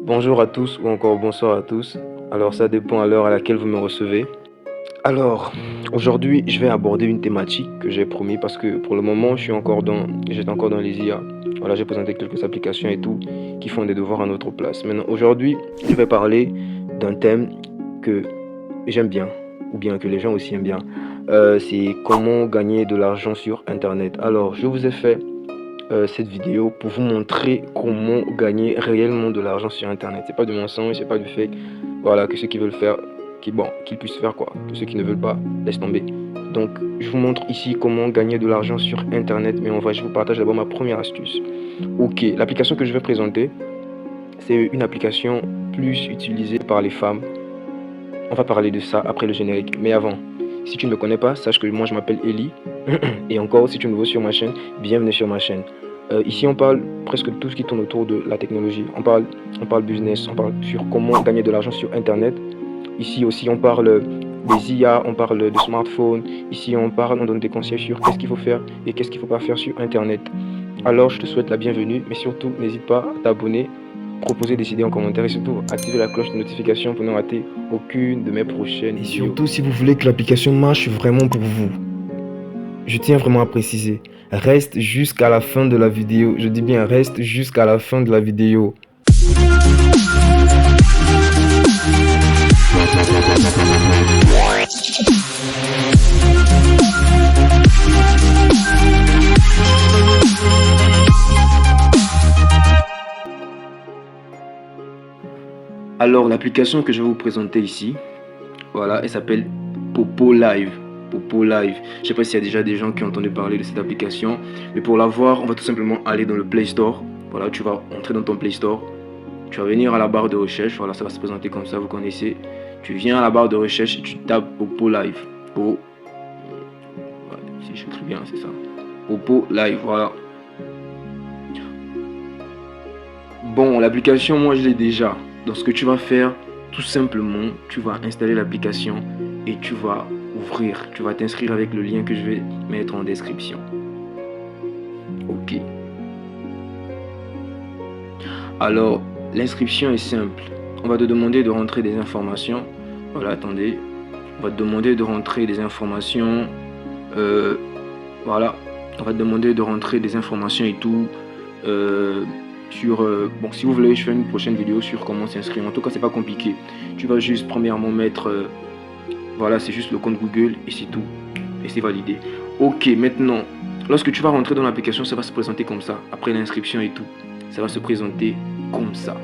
Bonjour à tous ou encore bonsoir à tous. Alors ça dépend à l'heure à laquelle vous me recevez. Alors, aujourd'hui, je vais aborder une thématique que j'ai promis parce que pour le moment, j'étais encore dans les IA. Voilà, j'ai présenté quelques applications et tout qui font des devoirs à notre place. Maintenant, aujourd'hui, je vais parler d'un thème que j'aime bien, ou bien que les gens aussi aiment bien. C'est comment gagner de l'argent sur Internet. Alors, je vous ai fait cette vidéo pour vous montrer comment gagner réellement de l'argent sur Internet. C'est pas du mensonge, c'est pas du fake. Voilà, que ceux qui veulent faire, qu'ils puissent faire quoi. Que ceux qui ne veulent pas, laisse tomber. Donc, je vous montre ici comment gagner de l'argent sur Internet. Mais en vrai, je vous partage d'abord ma première astuce. Ok, l'application que je vais présenter, c'est une application plus utilisée par les femmes. On va parler de ça après le générique. Mais avant, si tu ne me connais pas, sache que moi je m'appelle Eli. Et encore, si tu es nouveau sur ma chaîne, bienvenue sur ma chaîne. Ici, on parle presque de tout ce qui tourne autour de la technologie. On parle business, on parle sur comment gagner de l'argent sur Internet. Ici aussi, on parle des IA, on parle de smartphones. Ici, on donne des conseils sur qu'est-ce qu'il faut faire et qu'est-ce qu'il ne faut pas faire sur Internet. Alors, je te souhaite la bienvenue, mais surtout, n'hésite pas à t'abonner, proposer des idées en commentaire et surtout activer la cloche de notification pour ne rater aucune de mes prochaines vidéos. Et surtout, si vous voulez que l'application marche vraiment pour vous, je tiens vraiment à préciser, reste jusqu'à la fin de la vidéo. Je dis bien reste jusqu'à la fin de la vidéo. Alors, l'application que je vais vous présenter ici, voilà, elle s'appelle Popo Live. Popo Live. Je ne sais pas s'il y a déjà des gens qui ont entendu parler de cette application, mais pour la voir, on va tout simplement aller dans le Play Store. Voilà, tu vas entrer dans ton Play Store. Tu vas venir à la barre de recherche. Voilà, ça va se présenter comme ça, vous connaissez. Tu viens à la barre de recherche et tu tapes Popo Live. Ouais, si j'écris bien, c'est ça. Popo Live, voilà. Bon, l'application, moi je l'ai déjà. Donc ce que tu vas faire, tout simplement, tu vas installer l'application et tu vas ouvrir. Tu vas t'inscrire avec le lien que je vais mettre en description. Ok. Alors, l'inscription est simple. On va te demander de rentrer des informations. Voilà, attendez. On va te demander de rentrer des informations. Voilà. On va te demander de rentrer des informations et tout. Bon, si vous voulez, je fais une prochaine vidéo sur comment s'inscrire. En tout cas, c'est pas compliqué. Tu vas juste premièrement mettre, voilà, c'est juste le compte Google et c'est tout. Et c'est validé. Ok, maintenant, lorsque tu vas rentrer dans l'application, ça va se présenter comme ça. Après l'inscription et tout, ça va se présenter comme ça.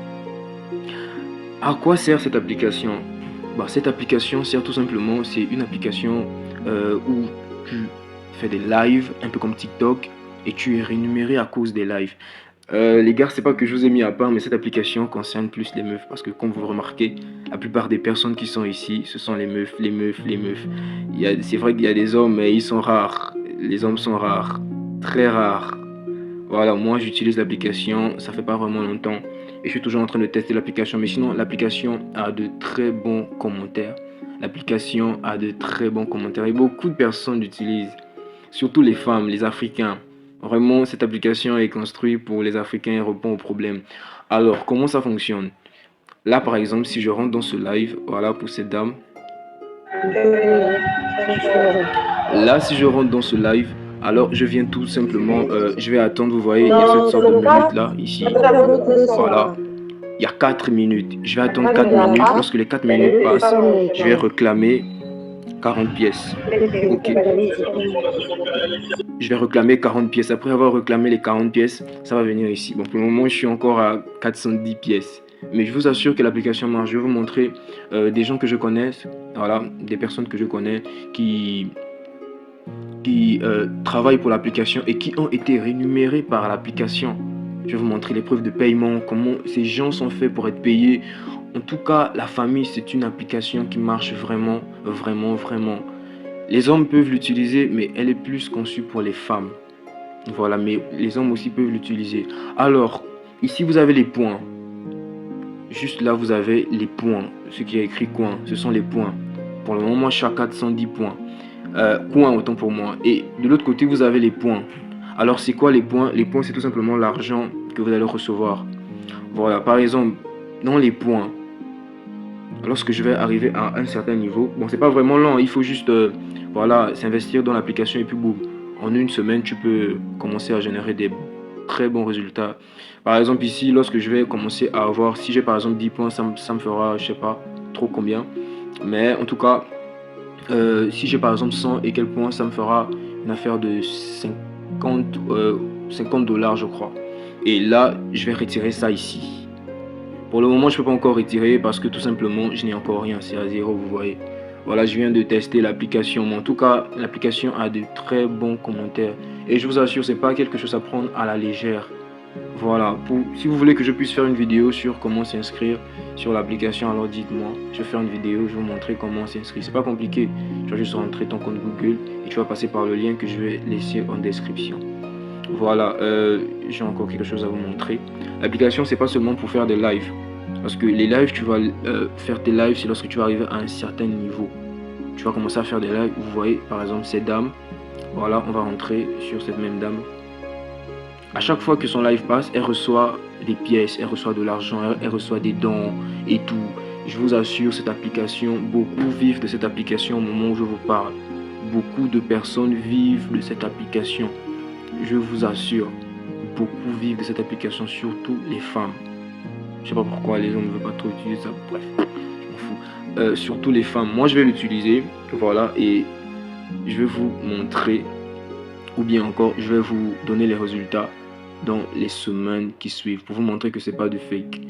À quoi sert cette application? Bah, cette application sert tout simplement, c'est une application où tu fais des lives, un peu comme TikTok, et tu es rémunéré à cause des lives. Les gars, c'est pas que je vous ai mis à part, mais cette application concerne plus les meufs. Parce que comme vous remarquez, la plupart des personnes qui sont ici, ce sont les meufs, les meufs, les meufs. C'est vrai qu'il y a des hommes, mais ils sont rares. Les hommes sont rares, très rares. Voilà, moi j'utilise l'application, ça fait pas vraiment longtemps. Et je suis toujours en train de tester l'application. Mais sinon, l'application a de très bons commentaires. L'application a de très bons commentaires. Et beaucoup de personnes l'utilisent. Surtout les femmes, les Africains. Vraiment, cette application est construite pour les Africains et répond aux problèmes. Alors, comment ça fonctionne? Là, par exemple, si je rentre dans ce live, voilà pour cette dame. Là, si je rentre dans ce live, alors je viens tout simplement, je vais attendre, vous voyez, il y a cette sorte de minute là, ici. Voilà. Il y a 4 minutes. Je vais attendre 4 minutes. Lorsque les 4 minutes passent, je vais réclamer 40 pièces. Ok. Je vais réclamer 40 pièces. Après avoir réclamé les 40 pièces, ça va venir ici. Bon, pour le moment, je suis encore à 410 pièces. Mais je vous assure que l'application marche. Je vais vous montrer des gens que je connais. Voilà, des personnes que je connais qui travaillent pour l'application et qui ont été rémunérés par l'application. Je vais vous montrer les preuves de paiement, comment ces gens sont faits pour être payés. En tout cas, la famille, c'est une application qui marche vraiment, vraiment, vraiment. Les hommes peuvent l'utiliser, mais elle est plus conçue pour les femmes. Voilà, mais les hommes aussi peuvent l'utiliser. Alors, ici, vous avez les points. Juste là, vous avez les points. Ce qui est écrit coin, ce sont les points. Pour le moment, je suis à 410 points. Coin, autant pour moi. Et de l'autre côté, vous avez les points. Alors, c'est quoi les points? Les points, c'est tout simplement l'argent que vous allez recevoir. Voilà, par exemple, dans les points, lorsque je vais arriver à un certain niveau, bon, c'est pas vraiment lent, il faut juste voilà, s'investir dans l'application et puis boum, en une semaine, tu peux commencer à générer des très bons résultats. Par exemple, ici, lorsque je vais commencer à avoir, si j'ai par exemple 10 points, ça me fera, je sais pas trop combien, mais en tout cas, si j'ai par exemple 100 et quelques points, ça me fera une affaire de 50 dollars, je crois. Et là, je vais retirer ça ici. Pour le moment, je ne peux pas encore retirer parce que tout simplement, je n'ai encore rien. C'est à zéro, vous voyez. Voilà, je viens de tester l'application. Mais en tout cas, l'application a de très bons commentaires. Et je vous assure, c'est pas quelque chose à prendre à la légère. Voilà, si vous voulez que je puisse faire une vidéo sur comment s'inscrire sur l'application, alors dites-moi. Je vais faire une vidéo, je vais vous montrer comment s'inscrire. C'est pas compliqué. Tu vas juste rentrer ton compte Google et tu vas passer par le lien que je vais laisser en description. Voilà, j'ai encore quelque chose à vous montrer. L'application, c'est pas seulement pour faire des lives. Parce que les lives, tu vas faire tes lives, c'est lorsque tu vas arriver à un certain niveau. Tu vas commencer à faire des lives. Vous voyez, par exemple, cette dame. Voilà, on va rentrer sur cette même dame. À chaque fois que son live passe, elle reçoit des pièces, elle reçoit de l'argent, elle reçoit des dons et tout. Je vous assure, cette application, beaucoup vivent de cette application au moment où je vous parle. Beaucoup de personnes vivent de cette application. Je vous assure, beaucoup vivent de cette application, surtout les femmes. Je sais pas pourquoi les hommes ne veulent pas trop utiliser ça, bref, je m'en fous. Surtout les femmes. Moi, je vais l'utiliser, voilà, et je vais vous montrer, ou bien encore, je vais vous donner les résultats dans les semaines qui suivent pour vous montrer que c'est pas du fake.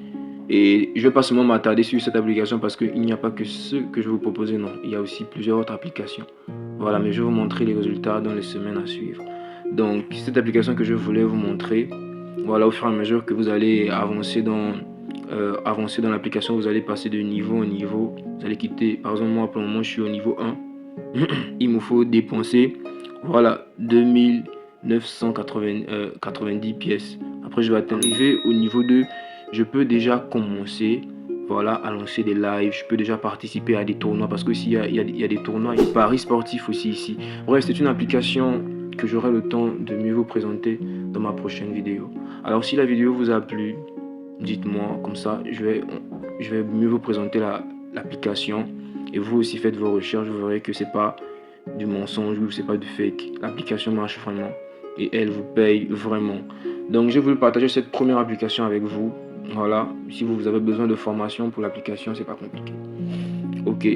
Et je vais pas seulement m'attarder sur cette application parce qu'il n'y a pas que ce que je vais vous proposer, non, il y a aussi plusieurs autres applications. Voilà, mais je vais vous montrer les résultats dans les semaines à suivre. Donc cette application que je voulais vous montrer, voilà, au fur et à mesure que vous allez avancer dans l'application, vous allez passer de niveau en niveau. Vous allez quitter, par exemple moi pour le moment je suis au niveau 1. Il me faut dépenser, voilà, 2990 pièces. Après je vais arriver au niveau 2. Je peux déjà commencer, voilà, à lancer des lives. Je peux déjà participer à des tournois parce que s'il y a des tournois, il y a des paris sportifs aussi ici. Bref, c'est une application que j'aurai le temps de mieux vous présenter dans ma prochaine vidéo. Alors si la vidéo vous a plu, dites-moi, comme ça je vais mieux vous présenter l'application. Et vous aussi faites vos recherches, vous verrez que c'est pas du mensonge ou c'est pas du fake. L'application marche vraiment et elle vous paye vraiment. Donc je voulais partager cette première application avec vous. Voilà, si vous avez besoin de formation pour l'application, c'est pas compliqué. Ok,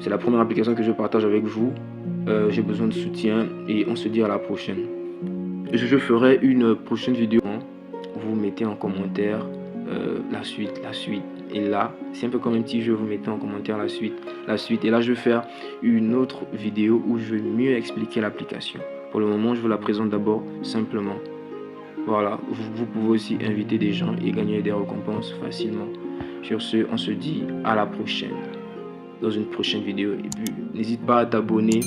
c'est la première application que je partage avec vous. J'ai besoin de soutien et on se dit à la prochaine. Je ferai une prochaine vidéo. Vous mettez en commentaire la suite. Et là, c'est un peu comme un petit jeu, vous mettez en commentaire la suite. Et là, je vais faire une autre vidéo où je vais mieux expliquer l'application. Pour le moment, je vous la présente d'abord simplement. Voilà, vous pouvez aussi inviter des gens et gagner des récompenses facilement. Sur ce, on se dit à la prochaine, dans une prochaine vidéo. Et puis, n'hésite pas à t'abonner,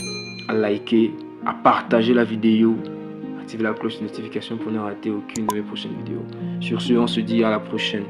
à liker, à partager la vidéo, activer la cloche de notification pour ne rater aucune de mes prochaines vidéos. Sur ce, on se dit à la prochaine.